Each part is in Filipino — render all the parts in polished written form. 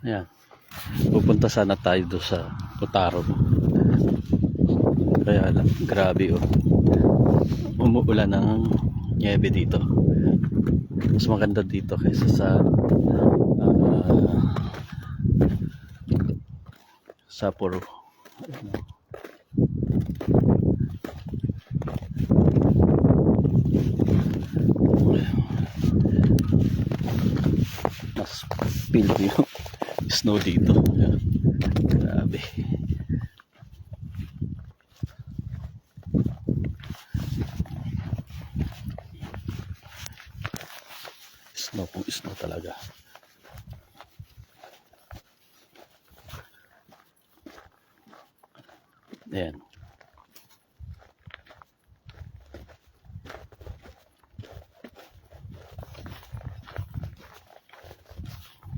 Ayan. Pupunta sana tayo doon sa Kotaro. Kaya lang, grabe oh. Umuulan ng niebe dito. Mas maganda dito kaysa sa Sapporo. Mas feel ko yung snow dito. Ayan. Grabe. Snow kung snow talaga. Ayan.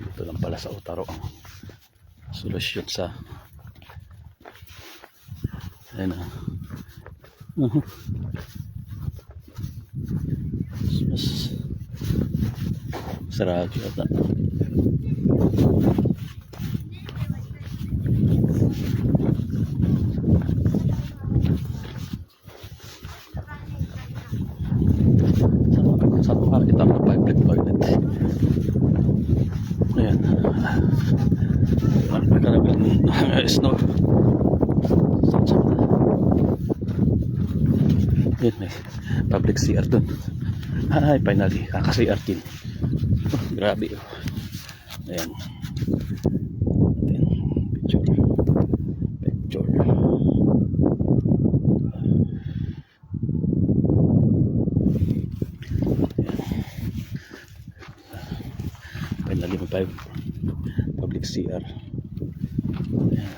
Dito lang pala sa Otaru ang solusyon sa ayan na. Mas sarap yata. Saan makakita mo public toilet? Ayan. Maraming snow. Ayan, may public CR dun. Ay, finally, kaka-CR din. Oh, grabe. Ayan. Picture. Picture. Finally, may public CR. Ayan.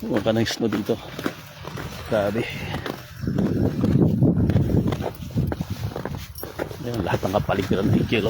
Huwag ka ng snow dito. Grabe. Ayan, lahat ng kapaligiran ng kilo.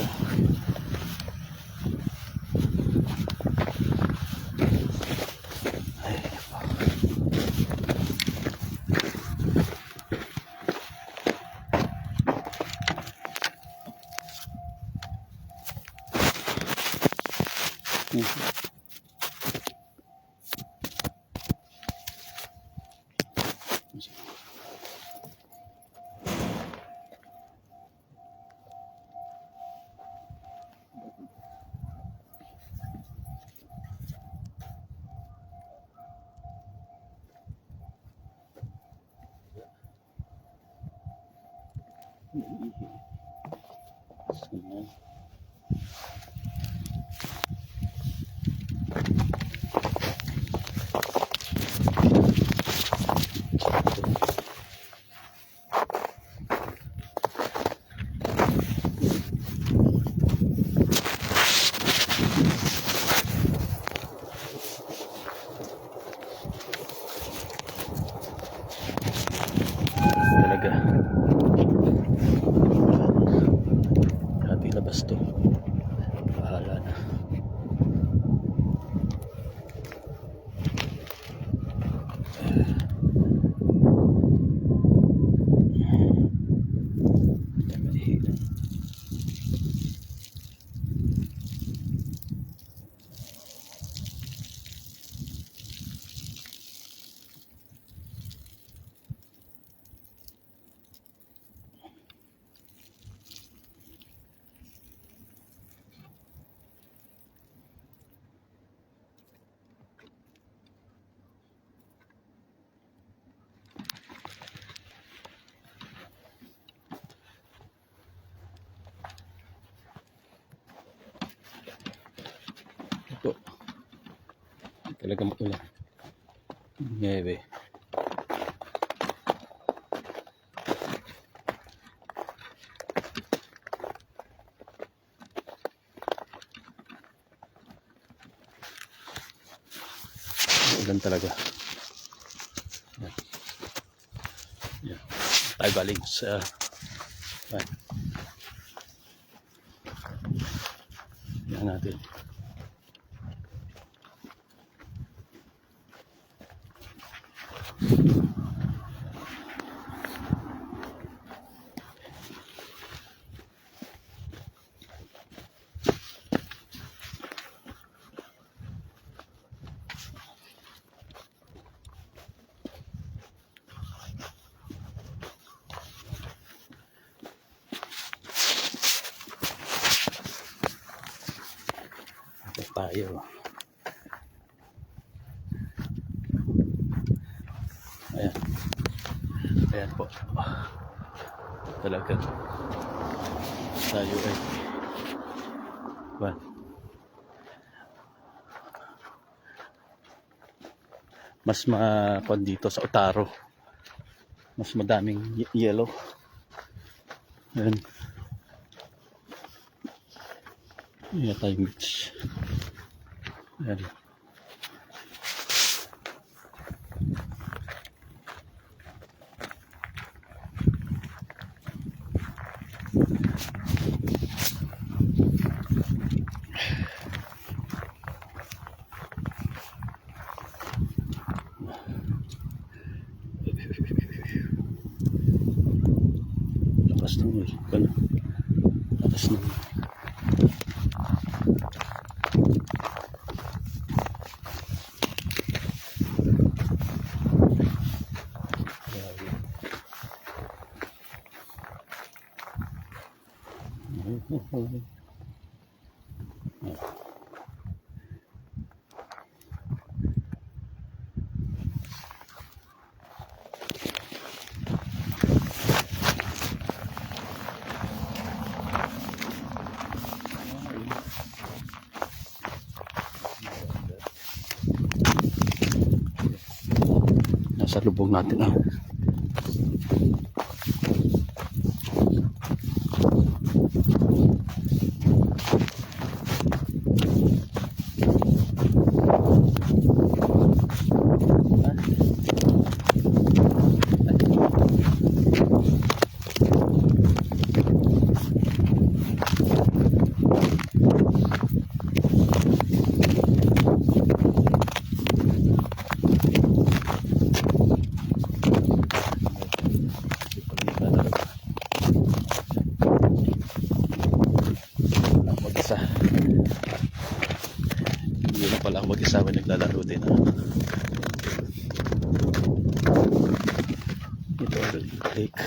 Talaga. Grabe labas to. Bahala na. Ito. Talaga maulan. Niebe. Ulan talaga. Yan. Yan. Tayo galing sa yan natin. Ito tayo. Ayan. Ayan po. Talagang tayo ay mas makon dito sa Otaro. Mas madaming yellow. Ayan. Ayan tayong beach. Ayan. Lakas ng ulan. Lakas ng nasa lubog natin mag-isa. Hindi na pala ako mag-isa may naglalaro din ito ang lake.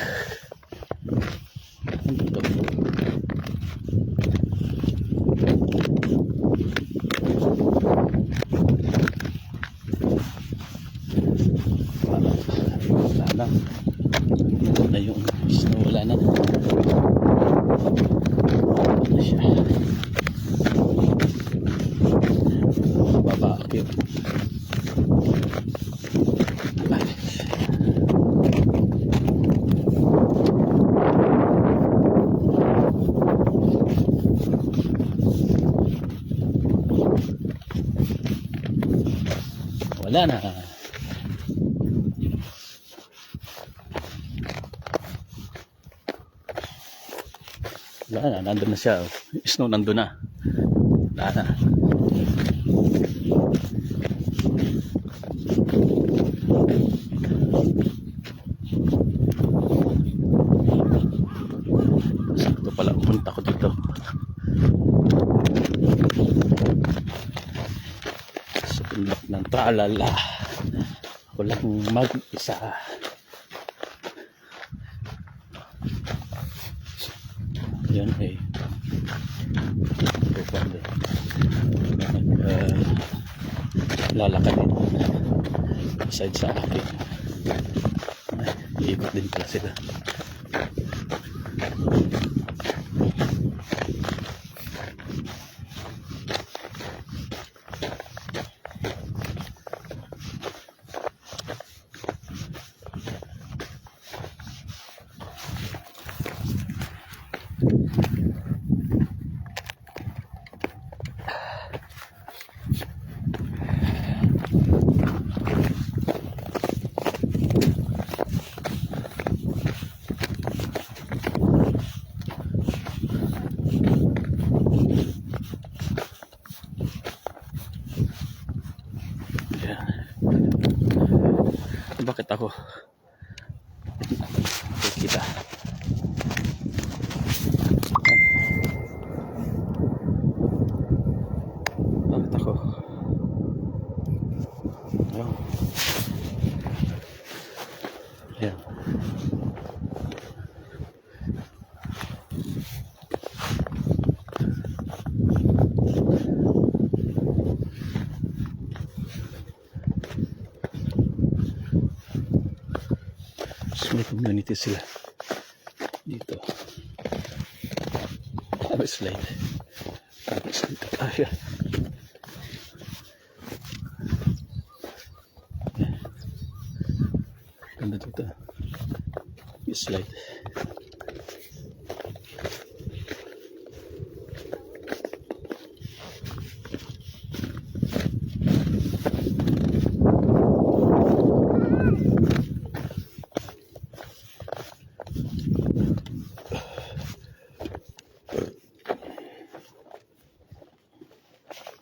Wala na. Ito na yung snow. Wala na. Wala na siya. Babakit. Wala na. Wala na, nandun na siya. Snow nandun na. Wala na. Sakto pala pumunta ko dito. Sa bundok ng Tralala. Walang mag-isa. Yan ay lalakad din aside sa akin. Iikot din pala sila. Bakit ako? Kita. Bakit ako? Ayan. Ayan. May community sila dito. May slide. May slide tayo. Ganda dito. May slide.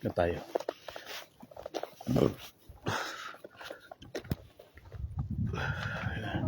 Na tayo. Ayan.